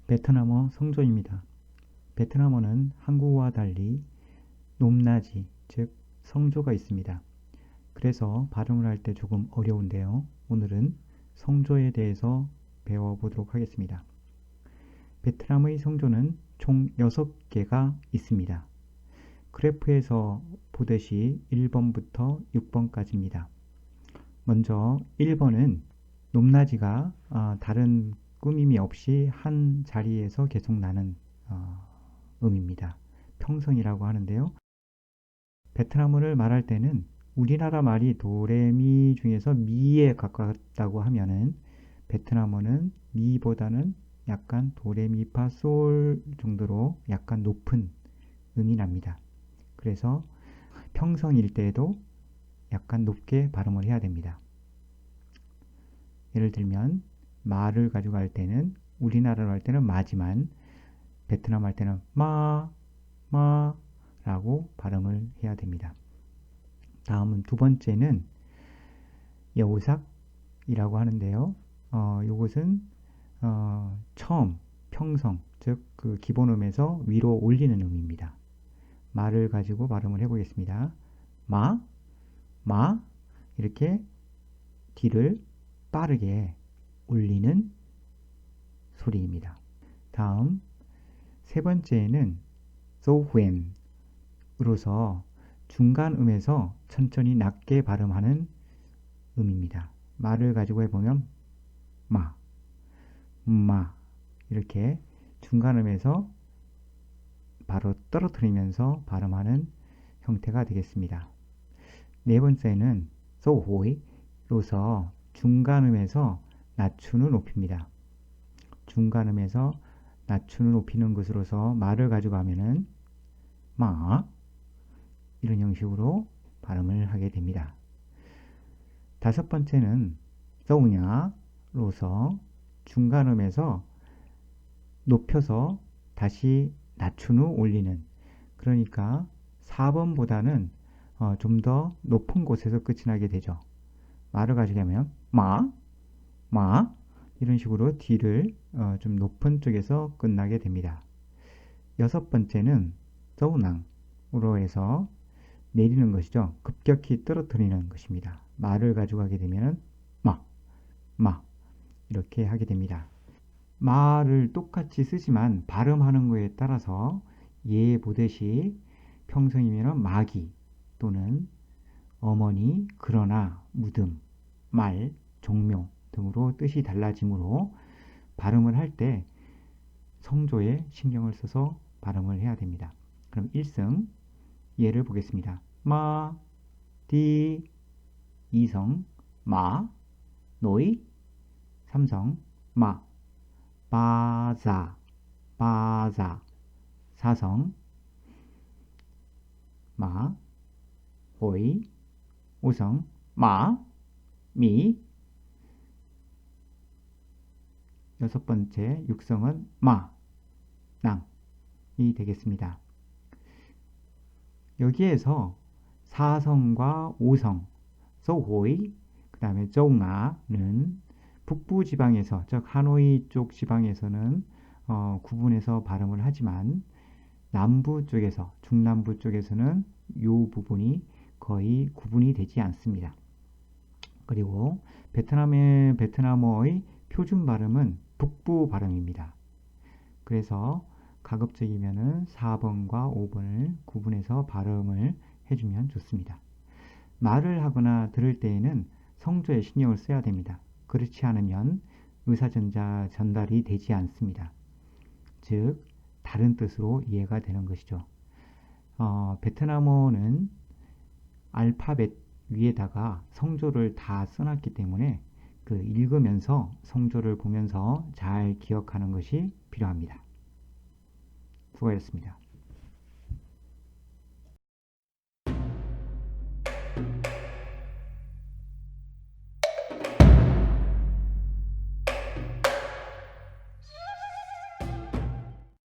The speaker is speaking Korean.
베트남어 성조입니다. 베트남어는 한국어와 달리 높낮이, 즉 성조가 있습니다. 그래서 발음을 할 때 조금 어려운데요. 오늘은 성조에 대해서 배워보도록 하겠습니다. 베트남의 성조는 총 6개가 있습니다. 그래프에서 보듯이 1번부터 6번까지입니다. 먼저 1번은 높낮이가 다른 꾸밈이 없이 한 자리에서 계속 나는 음입니다. 평성이라고 하는데요. 베트남어를 말할 때는 우리나라 말이 도레미 중에서 미에 가깝다고 하면은 베트남어는 미보다는 약간 도레미파솔 정도로 약간 높은 음이 납니다. 그래서 평성일 때에도 약간 높게 발음을 해야 됩니다. 예를 들면 마를 가지고 할 때는 우리나라로 할 때는 마지만 베트남 할 때는 마라고 발음을 해야 됩니다. 다음은 두 번째는 여우삭이라고 하는데요. 이것은 처음 평성, 즉 그 기본음에서 위로 올리는 음입니다. 마를 가지고 발음을 해보겠습니다. 마 이렇게 뒤를 빠르게 올리는 소리입니다. 다음 세 번째는 소후엔으로서 중간음에서 천천히 낮게 발음하는 음입니다. 마를 가지고 해보면 마 이렇게 중간음에서 바로 떨어뜨리면서 발음하는 형태가 되겠습니다. 네 번째는 소호이로서 중간음에서 낮추는 높입니다. 중간음에서 낮추는 높이는 것으로서 마를 가지고 하면은 마 이런 형식으로 발음을 하게 됩니다. 다섯 번째는 소우냐로서 중간음에서 높여서 다시 낮춘 후 올리는, 그러니까 4번보다는 좀 더 높은 곳에서 끝이 나게 되죠. 마를 가지고 하면 마 이런 식으로 뒤를 좀 높은 쪽에서 끝나게 됩니다. 여섯 번째는 저우낭으로 해서 내리는 것이죠. 급격히 떨어뜨리는 것입니다. 마를 가지고 하게 되면 마 이렇게 하게 됩니다. 마를 똑같이 쓰지만 발음하는 거에 따라서 예 보듯이 평성이면 마기 또는 어머니, 그러나, 무덤, 말, 종묘 등으로 뜻이 달라지므로 발음을 할 때 성조에 신경을 써서 발음을 해야 됩니다. 그럼 1성 예를 보겠습니다. 마, 디, 2성 마, 노이, 3성 마, 바자, 4성 마, 호이, 5성 마, 미, 여섯 번째 6성은 마, 낭이 되겠습니다. 여기에서 4성과 5성, 소호이, 그 다음에 쪼우아는 북부 지방에서, 즉 하노이 쪽 지방에서는 구분해서 발음을 하지만 남부 쪽에서, 중남부 쪽에서는 이 부분이 거의 구분이 되지 않습니다. 그리고 베트남어의 표준 발음은 북부 발음입니다. 그래서 가급적이면 4번과 5번을 구분해서 발음을 해주면 좋습니다. 말을 하거나 들을 때에는 성조에 신경을 써야 됩니다. 그렇지 않으면 전달이 되지 않습니다. 즉 다른 뜻으로 이해가 되는 것이죠. 베트남어는 알파벳 위에다가 성조를 다 써놨기 때문에 읽으면서 성조를 보면서 잘 기억하는 것이 필요합니다. 수고하셨습니다.